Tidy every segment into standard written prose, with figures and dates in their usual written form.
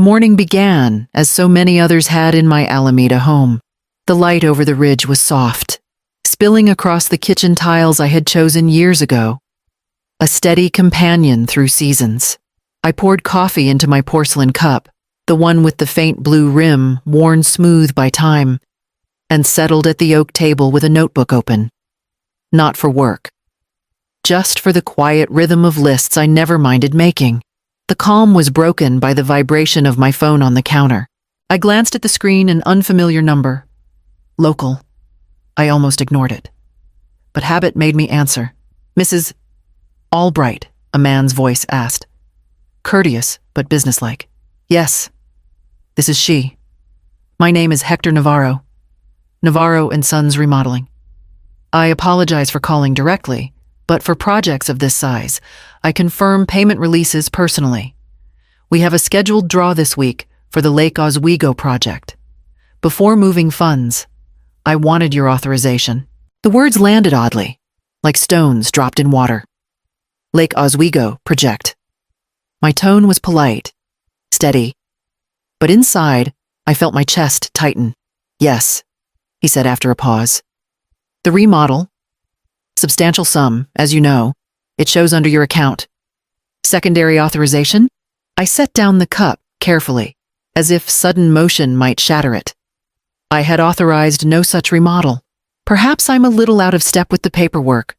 morning began, as so many others had in my Alameda home. The light over the ridge was soft, spilling across the kitchen tiles I had chosen years ago, a steady companion through seasons. I poured coffee into my porcelain cup, the one with the faint blue rim worn smooth by time, and settled at the oak table with a notebook open. Not for work, just for the quiet rhythm of lists I never minded making. The calm was broken by the vibration of my phone on the counter. I glanced at the screen, an unfamiliar number. Local. I almost ignored it. But habit made me answer. "Mrs. Albright," a man's voice asked. Courteous, but businesslike. "Yes, this is she. My name is Hector Navarro. Navarro and Sons Remodeling. I apologize for calling directly, but for projects of this size, I confirm payment releases personally. We have a scheduled draw this week for the Lake Oswego project. Before moving funds, I wanted your authorization." The words landed oddly, like stones dropped in water. Lake Oswego project. My tone was polite, steady, but inside, I felt my chest tighten. "Yes," he said after a pause. "The remodel, substantial sum, as you know. It shows under your account. Secondary authorization?" I set down the cup carefully, as if sudden motion might shatter it. I had authorized no such remodel. Perhaps I'm a little out of step with the paperwork.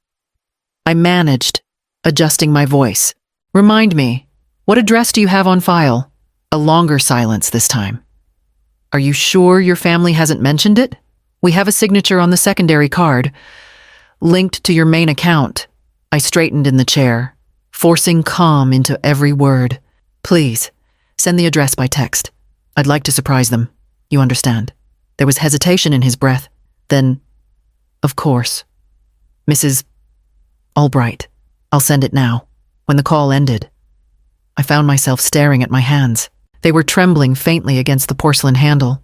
I managed, adjusting my voice. "Remind me, what address do you have on file?" A longer silence this time. "Are you sure your family hasn't mentioned it? We have a signature on the secondary card, linked to your main account." I straightened in the chair, forcing calm into every word. "Please, send the address by text. I'd like to surprise them. You understand?" There was hesitation in his breath. Then, "Of course. Mrs. Albright, I'll send it now." When the call ended, I found myself staring at my hands. They were trembling faintly against the porcelain handle.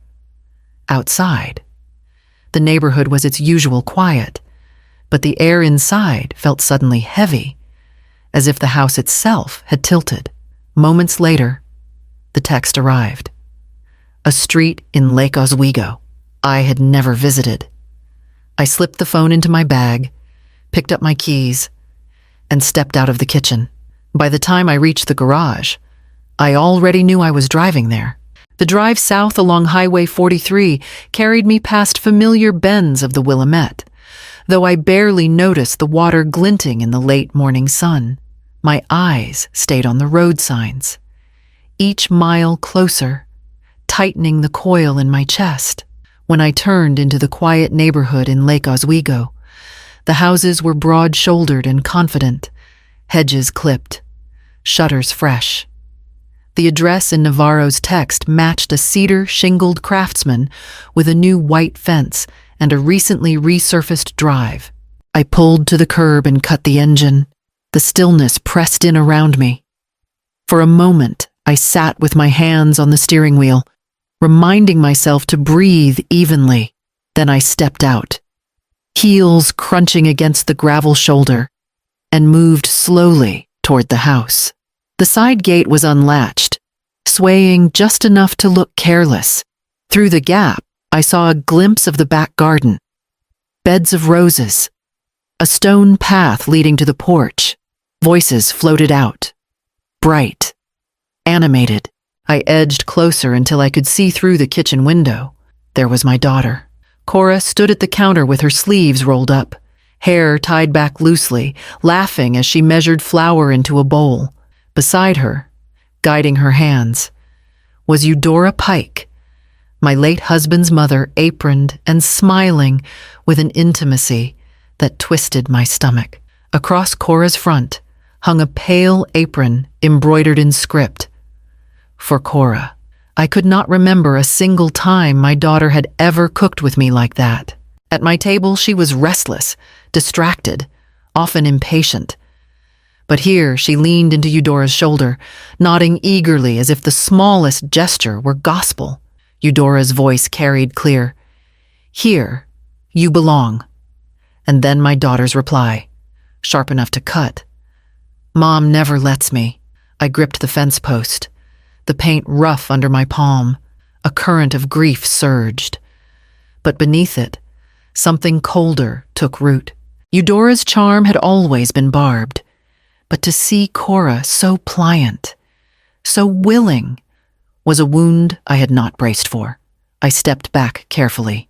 Outside, the neighborhood was its usual quiet, but the air inside felt suddenly heavy, as if the house itself had tilted. Moments later, the text arrived. A street in Lake Oswego I had never visited. I slipped the phone into my bag, picked up my keys, and stepped out of the kitchen. By the time I reached the garage, I already knew I was driving there. The drive south along Highway 43 carried me past familiar bends of the Willamette, though I barely noticed the water glinting in the late morning sun. My eyes stayed on the road signs, each mile closer, tightening the coil in my chest. When I turned into the quiet neighborhood in Lake Oswego, the houses were broad-shouldered and confident, hedges clipped, shutters fresh. The address in Navarro's text matched a cedar-shingled craftsman with a new white fence and a recently resurfaced drive. I pulled to the curb and cut the engine. The stillness pressed in around me. For a moment, I sat with my hands on the steering wheel, reminding myself to breathe evenly. Then I stepped out, heels crunching against the gravel shoulder, and moved slowly toward the house. The side gate was unlatched, swaying just enough to look careless. Through the gap, I saw a glimpse of the back garden. Beds of roses, a stone path leading to the porch. Voices floated out, bright, animated. I edged closer until I could see through the kitchen window. There was my daughter. Cora stood at the counter with her sleeves rolled up, hair tied back loosely, laughing as she measured flour into a bowl. Beside her, guiding her hands, was Eudora Pike, my late husband's mother, aproned and smiling with an intimacy that twisted my stomach. Across Cora's front hung a pale apron embroidered in script. For Cora. I could not remember a single time my daughter had ever cooked with me like that. At my table, she was restless, distracted, often impatient. But here she leaned into Eudora's shoulder, nodding eagerly as if the smallest gesture were gospel. Eudora's voice carried clear, "Here, you belong." And then my daughter's reply, sharp enough to cut, "Mom never lets me." I gripped the fence post, the paint rough under my palm. A current of grief surged. But beneath it, something colder took root. Eudora's charm had always been barbed, but to see Cora so pliant, so willing, was a wound I had not braced for. I stepped back carefully,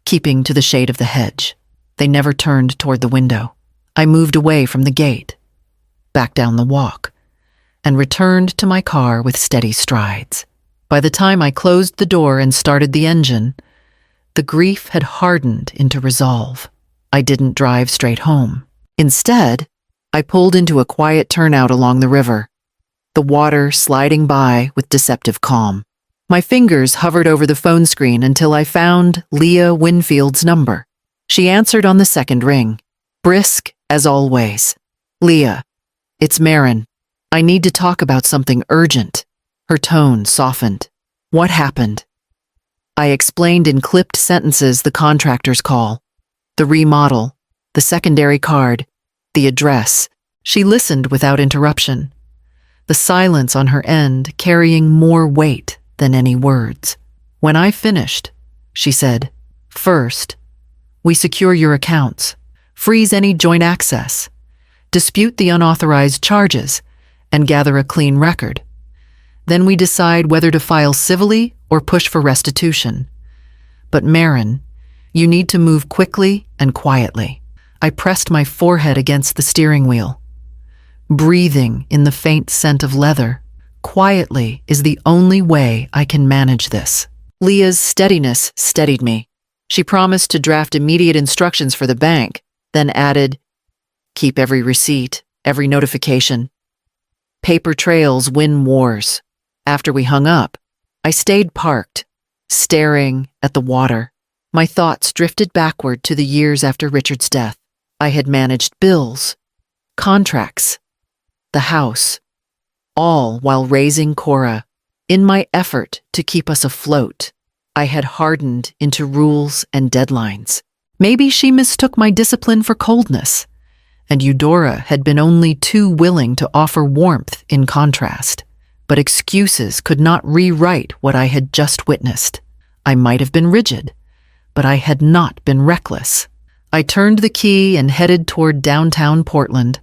keeping to the shade of the hedge. They never turned toward the window. I moved away from the gate, back down the walk, and returned to my car with steady strides. By the time I closed the door and started the engine, the grief had hardened into resolve. I didn't drive straight home. Instead, I pulled into a quiet turnout along the river, the water sliding by with deceptive calm. My fingers hovered over the phone screen until I found Leah Winfield's number. She answered on the second ring, brisk as always. "Leah, it's Marin. I need to talk about something urgent." Her tone softened. "What happened?" I explained in clipped sentences the contractor's call, the remodel, the secondary card, the address. She listened without interruption, the silence on her end carrying more weight than any words. When I finished, she said, "First, we secure your accounts, freeze any joint access, dispute the unauthorized charges, and gather a clean record. Then we decide whether to file civilly or push for restitution. But Marin, you need to move quickly and quietly." I pressed my forehead against the steering wheel, breathing in the faint scent of leather. Quietly is the only way I can manage this. Leah's steadiness steadied me. She promised to draft immediate instructions for the bank, then added, "Keep every receipt, every notification. Paper trails win wars." After we hung up, I stayed parked, staring at the water. My thoughts drifted backward to the years after Richard's death. I had managed bills, contracts, the house, all while raising Cora. In my effort to keep us afloat, I had hardened into rules and deadlines. Maybe she mistook my discipline for coldness, and Eudora had been only too willing to offer warmth in contrast. But excuses could not rewrite what I had just witnessed. I might have been rigid, but I had not been reckless. I turned the key and headed toward downtown Portland,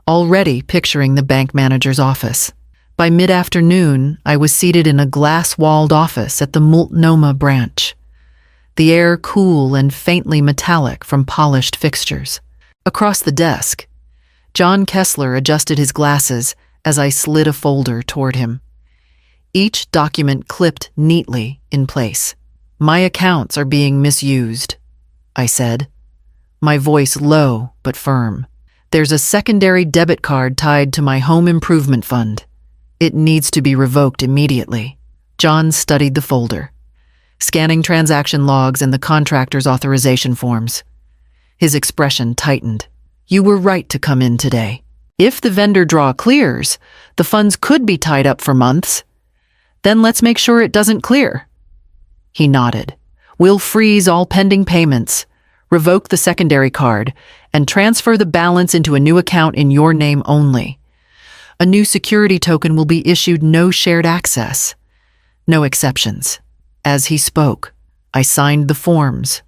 already picturing the bank manager's office. By mid-afternoon, I was seated in a glass-walled office at the Multnomah branch, the air cool and faintly metallic from polished fixtures. Across the desk, John Kessler adjusted his glasses as I slid a folder toward him, each document clipped neatly in place. "My accounts are being misused," I said, my voice low but firm. "There's a secondary debit card tied to my home improvement fund. It needs to be revoked immediately." John studied the folder, scanning transaction logs and the contractor's authorization forms. His expression tightened. "You were right to come in today. If the vendor draw clears, the funds could be tied up for months. Then let's make sure it doesn't clear." He nodded. "We'll freeze all pending payments, revoke the secondary card, and transfer the balance into a new account in your name only. A new security token will be issued, no shared access, no exceptions." As he spoke, I signed the forms,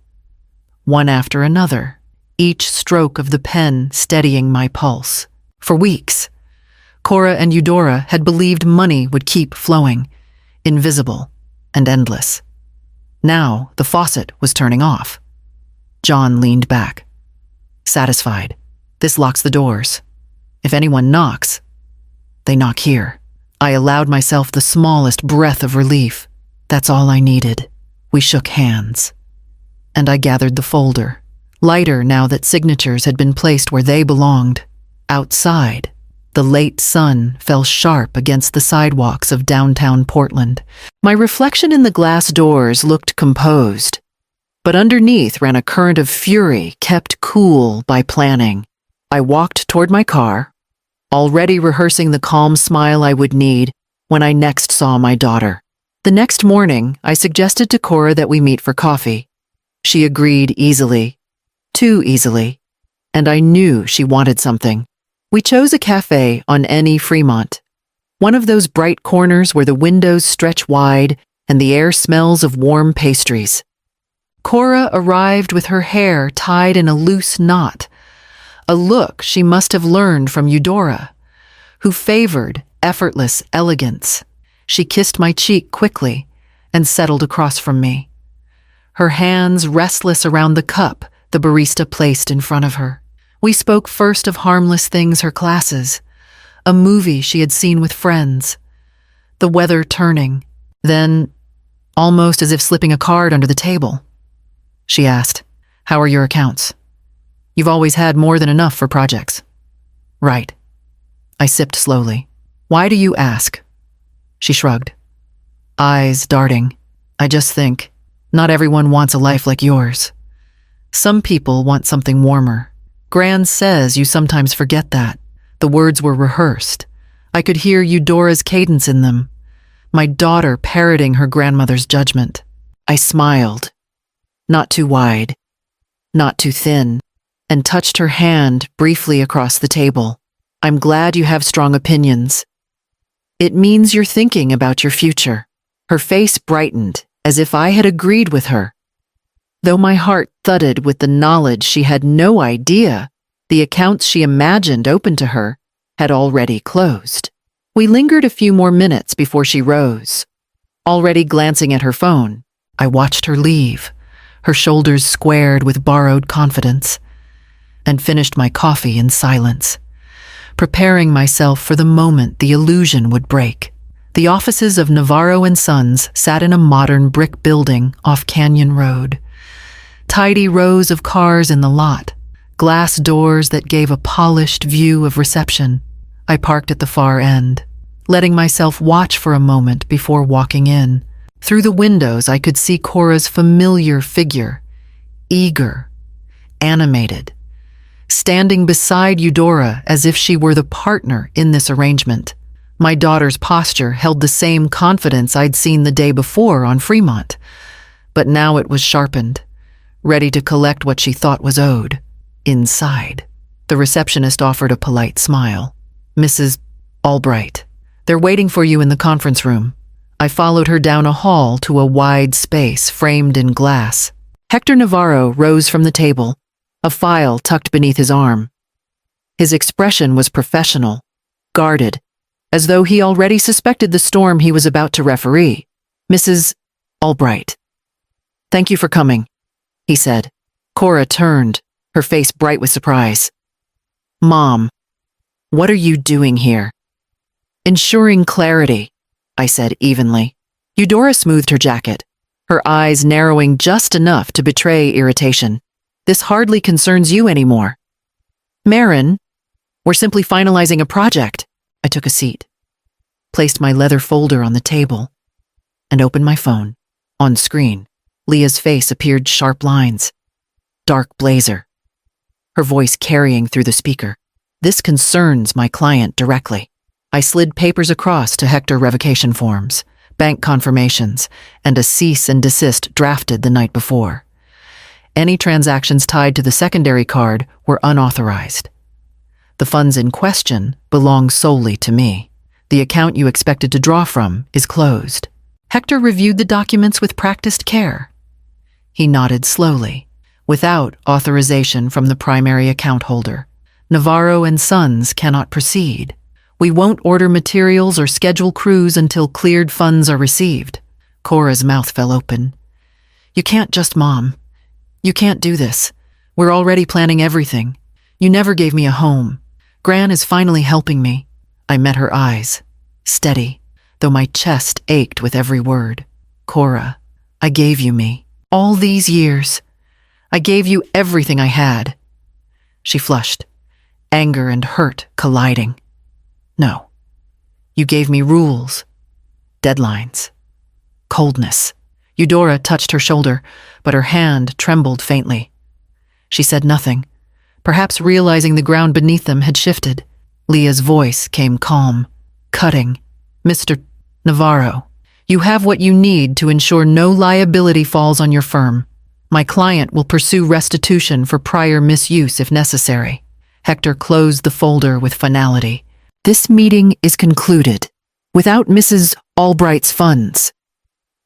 one after another, each stroke of the pen steadying my pulse. For weeks, Cora and Eudora had believed money would keep flowing, invisible and endless. Now the faucet was turning off. John leaned back, satisfied. "This locks the doors. If anyone knocks, they knock here." I allowed myself the smallest breath of relief. That's all I needed. We shook hands, and I gathered the folder, lighter now that signatures had been placed where they belonged. Outside, the late sun fell sharp against the sidewalks of downtown Portland. My reflection in the glass doors looked composed, but underneath ran a current of fury kept cool by planning. I walked toward my car, already rehearsing the calm smile I would need when I next saw my daughter. The next morning, I suggested to Cora that we meet for coffee. She agreed easily, too easily, and I knew she wanted something. We chose a cafe on N.E. Fremont, One of those bright corners where the windows stretch wide and the air smells of warm pastries. Cora arrived with her hair tied in a loose knot, a look she must have learned from Eudora, who favored effortless elegance. She kissed my cheek quickly and settled across from me, her hands restless around the cup the barista placed in front of her. We spoke first of harmless things, her classes, a movie she had seen with friends, the weather turning. Then, almost as if slipping a card under the table, she asked, "How are your accounts? You've always had more than enough for projects." "Right." I sipped slowly. "Why do you ask?" She shrugged, eyes darting. "I just think, not everyone wants a life like yours. Some people want something warmer. Gran says you sometimes forget that." The words were rehearsed. I could hear Eudora's cadence in them, my daughter parroting her grandmother's judgment. I smiled, not too wide, not too thin, and touched her hand briefly across the table. "I'm glad you have strong opinions. It means you're thinking about your future." Her face brightened, as if I had agreed with her, though my heart thudded with the knowledge she had no idea the accounts she imagined open to her had already closed. We lingered a few more minutes before she rose. Already glancing at her phone, I watched her leave, her shoulders squared with borrowed confidence, and finished my coffee in silence, preparing myself for the moment the illusion would break. The offices of Navarro and Sons sat in a modern brick building off Canyon Road. Tidy rows of cars in the lot, glass doors that gave a polished view of reception. I parked at the far end, letting myself watch for a moment before walking in. Through the windows, I could see Cora's familiar figure, eager, animated, standing beside Eudora as if she were the partner in this arrangement. My daughter's posture held the same confidence I'd seen the day before on Fremont, but now it was sharpened, ready to collect what she thought was owed. Inside, the receptionist offered a polite smile. "Mrs. Albright, they're waiting for you in the conference room." I followed her down a hall to a wide space framed in glass. Hector Navarro rose from the table, a file tucked beneath his arm. His expression was professional, guarded, as though he already suspected the storm he was about to referee. "Mrs. Albright, thank you for coming," he said. Cora turned, her face bright with surprise. "Mom, what are you doing here?" "Ensuring clarity," I said evenly. Eudora smoothed her jacket, her eyes narrowing just enough to betray irritation. "This hardly concerns you anymore." "Marin, we're simply finalizing a project." I took a seat, placed my leather folder on the table, and opened my phone. On screen, Leah's face appeared sharp lines. Dark blazer, her voice carrying through the speaker. "This concerns my client directly." I slid papers across to Hector revocation forms, bank confirmations, and a cease and desist drafted the night before. Any transactions tied to the secondary card were unauthorized. The funds in question belong solely to me. The account you expected to draw from is closed. Hector reviewed the documents with practiced care. He nodded slowly, without authorization from the primary account holder. "Navarro and Sons cannot proceed. We won't order materials or schedule crews until cleared funds are received." Cora's mouth fell open. "You can't just, Mom. You can't do this. We're already planning everything. You never gave me a home. Gran is finally helping me." I met her eyes, steady, though my chest ached with every word. "Cora, I gave you me. All these years. I gave you everything I had." She flushed, anger and hurt colliding. "No. You gave me rules, deadlines, coldness." Eudora touched her shoulder, but her hand trembled faintly. She said nothing, perhaps realizing the ground beneath them had shifted. Leah's voice came calm, cutting. "Mr. Navarro, you have what you need to ensure no liability falls on your firm. My client will pursue restitution for prior misuse if necessary." Hector closed the folder with finality. "This meeting is concluded." without Mrs. Albright's funds.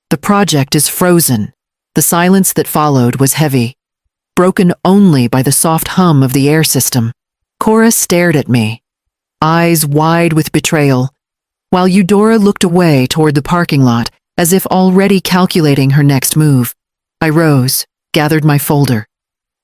The project is frozen. The silence that followed was heavy, broken only by the soft hum of the air system. Cora stared at me, eyes wide with betrayal, while Eudora looked away toward the parking lot as if already calculating her next move. I rose, gathered my folder,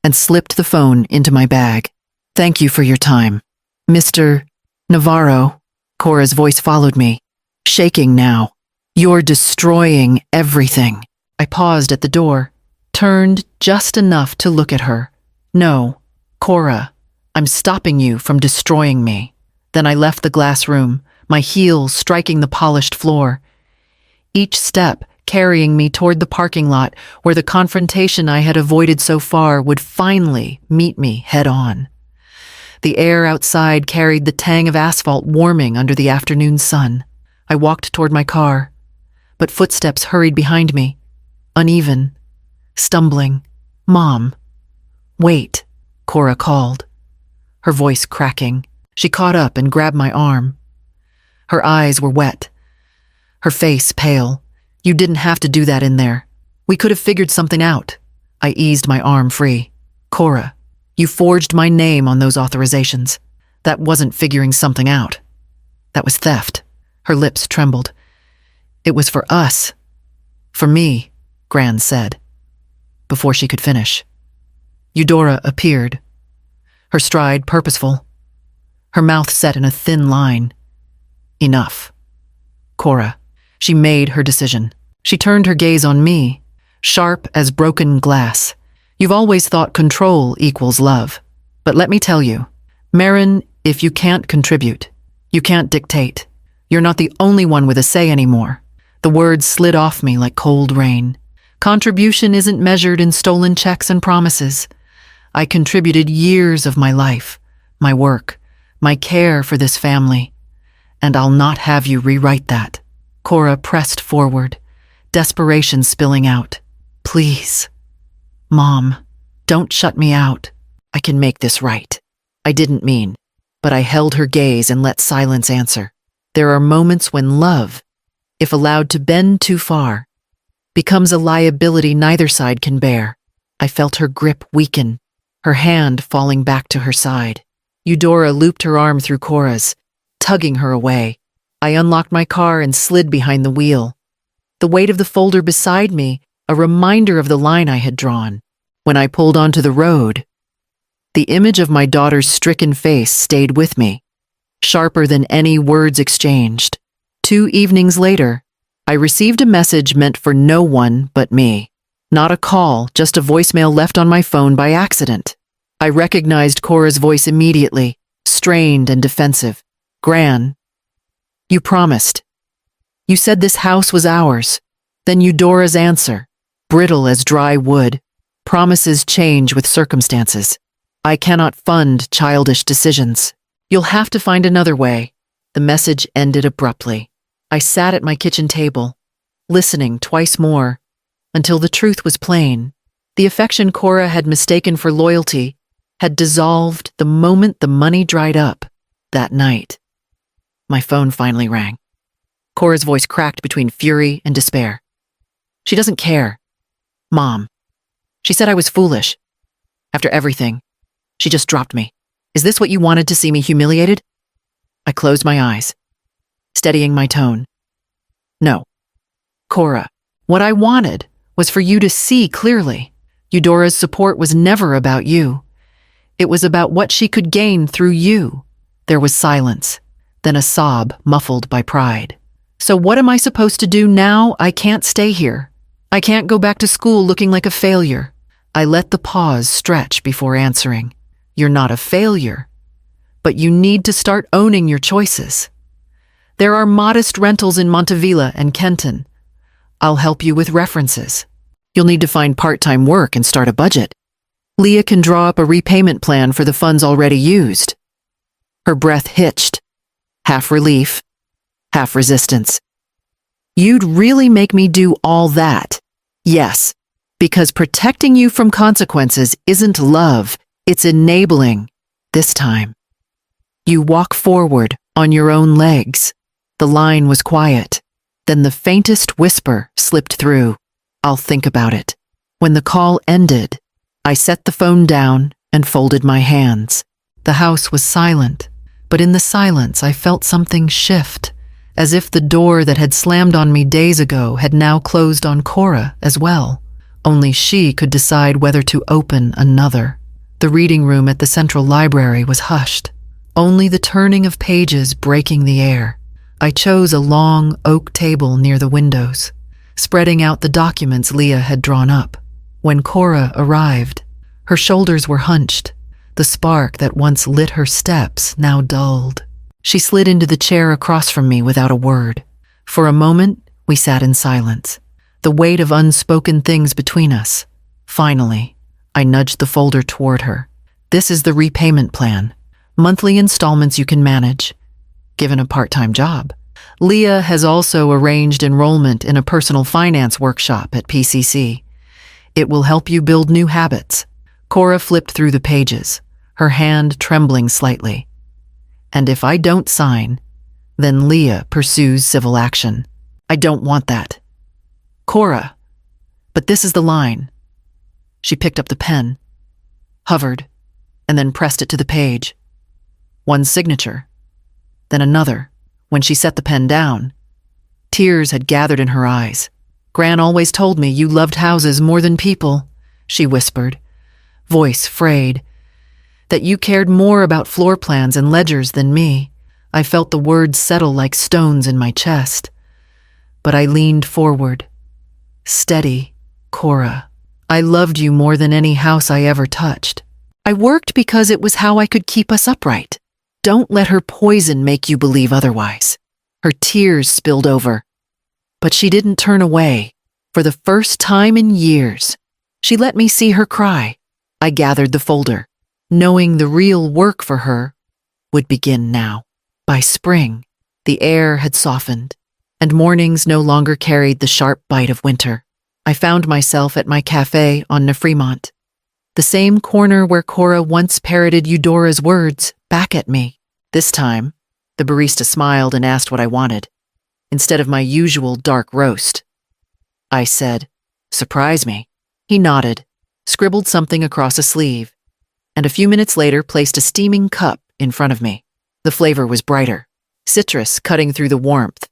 and slipped the phone into my bag. Thank you for your time. Mr. Navarro, Cora's voice followed me, shaking now. You're destroying everything. I paused at the door, turned just enough to look at her. No, Cora, I'm stopping you from destroying me. Then I left the glass room, my heels striking the polished floor, each step carrying me toward the parking lot where the confrontation I had avoided so far would finally meet me head on. The air outside carried the tang of asphalt warming under the afternoon sun. I walked toward my car, but footsteps hurried behind me, uneven, stumbling. Mom, wait, Cora called, her voice cracking. She caught up and grabbed my arm. Her eyes were wet, her face pale. You didn't have to do that in there. We could have figured something out. I eased my arm free. Cora, you forged my name on those authorizations. That wasn't figuring something out. That was theft. Her lips trembled. It was for us. For me, Gran said, before she could finish. Eudora appeared, her stride purposeful, her mouth set in a thin line. Enough. Cora. She made her decision. She turned her gaze on me, sharp as broken glass. You've always thought control equals love. But let me tell you, Marin, if you can't contribute, you can't dictate. You're not the only one with a say anymore. The words slid off me like cold rain. Contribution isn't measured in stolen checks and promises. I contributed years of my life, my work, my care for this family, and I'll not have you rewrite that. Cora pressed forward, desperation spilling out. Please. Mom, don't shut me out. I can make this right. I didn't mean, but I held her gaze and let silence answer. There are moments when love, if allowed to bend too far, becomes a liability neither side can bear. I felt her grip weaken, her hand falling back to her side. Eudora looped her arm through Cora's, tugging her away. I unlocked my car and slid behind the wheel. The weight of the folder beside me, a reminder of the line I had drawn. When I pulled onto the road, the image of my daughter's stricken face stayed with me, sharper than any words exchanged. 2 evenings later, I received a message meant for no one but me. Not a call, just a voicemail left on my phone by accident. I recognized Cora's voice immediately, strained and defensive. Gran, you promised. You said this house was ours. Then Eudora's answer, brittle as dry wood. Promises change with circumstances. I cannot fund childish decisions. You'll have to find another way. The message ended abruptly. I sat at my kitchen table, listening twice more, until the truth was plain. The affection Cora had mistaken for loyalty had dissolved the moment the money dried up that night. My phone finally rang. Cora's voice cracked between fury and despair. She doesn't care. Mom. She said I was foolish. After everything, she just dropped me. Is this what you wanted to see me humiliated? I closed my eyes, steadying my tone. No. Cora, what I wanted was for you to see clearly. Eudora's support was never about you. It was about what she could gain through you. There was silence, then a sob muffled by pride. So what am I supposed to do now? I can't stay here. I can't go back to school looking like a failure. I let the pause stretch before answering. You're not a failure, but you need to start owning your choices. There are modest rentals in Montevilla and Kenton. I'll help you with references. You'll need to find part-time work and start a budget. Leah can draw up a repayment plan for the funds already used. Her breath hitched, half relief, half resistance. You'd really make me do all that? Yes, because protecting you from consequences isn't love, it's enabling. This time, you walk forward on your own legs. The line was quiet. Then the faintest whisper slipped through. "I'll think about it." When the call ended, I set the phone down and folded my hands. The house was silent, but in the silence I felt something shift, as if the door that had slammed on me days ago had now closed on Cora as well. Only she could decide whether to open another. The reading room at the central library was hushed, only the turning of pages breaking the air. I chose a long oak table near the windows, spreading out the documents Leah had drawn up. When Cora arrived, her shoulders were hunched, the spark that once lit her steps now dulled. She slid into the chair across from me without a word. For a moment, we sat in silence, the weight of unspoken things between us. Finally, I nudged the folder toward her. "This is the repayment plan. Monthly installments you can manage, given a part-time job. Leah has also arranged enrollment in a personal finance workshop at PCC. It will help you build new habits." Cora flipped through the pages, her hand trembling slightly. "And if I don't sign, then Leah pursues civil action. I don't want that." "Cora, but this is the line." She picked up the pen, hovered, and then pressed it to the page. One signature, then another. When she set the pen down, tears had gathered in her eyes. "Gran always told me you loved houses more than people," she whispered, voice frayed. "That you cared more about floor plans and ledgers than me." I felt the words settle like stones in my chest. But I leaned forward. "Steady, Cora. I loved you more than any house I ever touched. I worked because it was how I could keep us upright. Don't let her poison make you believe otherwise." Her tears spilled over. But she didn't turn away. For the first time in years, she let me see her cry. I gathered the folder, knowing the real work for her would begin now. By spring, the air had softened, and mornings no longer carried the sharp bite of winter. I found myself at my cafe on Fremont, the same corner where Cora once parroted Eudora's words back at me. This time, the barista smiled and asked what I wanted, instead of my usual dark roast. I said, "Surprise me." He nodded, scribbled something across a sleeve, and a few minutes later placed a steaming cup in front of me. The flavor was brighter, citrus cutting through the warmth.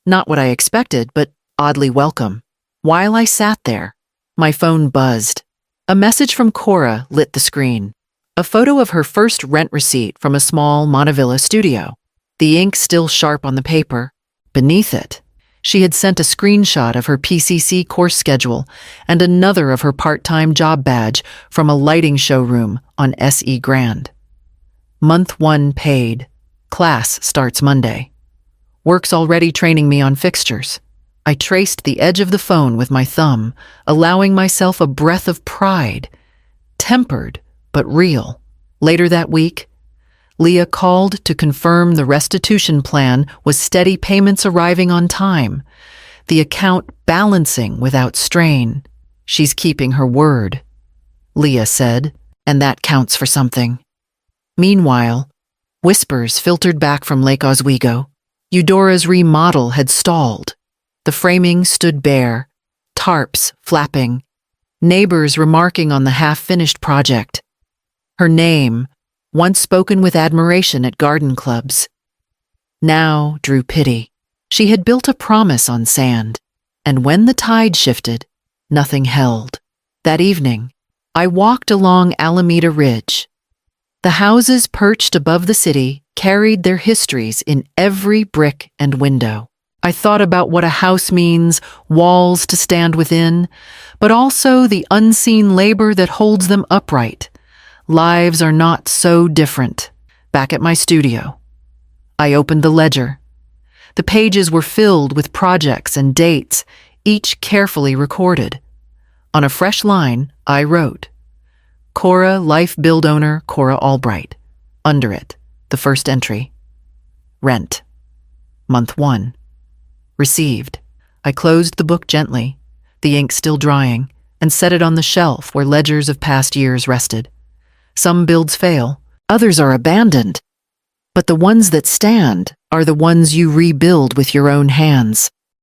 Not what I expected, but oddly welcome. While I sat there, my phone buzzed. A message from Cora lit the screen. A photo of her first rent receipt from a small Montevilla studio. The ink still sharp on the paper. Beneath it, she had sent a screenshot of her PCC course schedule and another of her part-time job badge from a lighting showroom on SE Grand. Month 1 paid. Class starts Monday. Work's already training me on fixtures. I traced the edge of the phone with my thumb, allowing myself a breath of pride, tempered but real. Later that week, Leah called to confirm the restitution plan was steady payments arriving on time, the account balancing without strain. "She's keeping her word," Leah said, "and that counts for something." Meanwhile, whispers filtered back from Lake Oswego. Eudora's remodel had stalled. The framing stood bare, tarps flapping, neighbors remarking on the half-finished project. Her name, once spoken with admiration at garden clubs, now drew pity. She had built a promise on sand, and when the tide shifted, nothing held. That evening, I walked along Alameda Ridge. The houses perched above the city carried their histories in every brick and window. I thought about what a house means, walls to stand within, but also the unseen labor that holds them upright. Lives are not so different. Back at my studio, I opened the ledger. The pages were filled with projects and dates, each carefully recorded. On a fresh line, I wrote, "Cora Life Build Owner Cora Albright." Under it, the first entry, rent. Month 1. Received. I closed the book gently, the ink still drying, and set it on the shelf where ledgers of past years rested. Some builds fail, others are abandoned. But the ones that stand are the ones you rebuild with your own hands.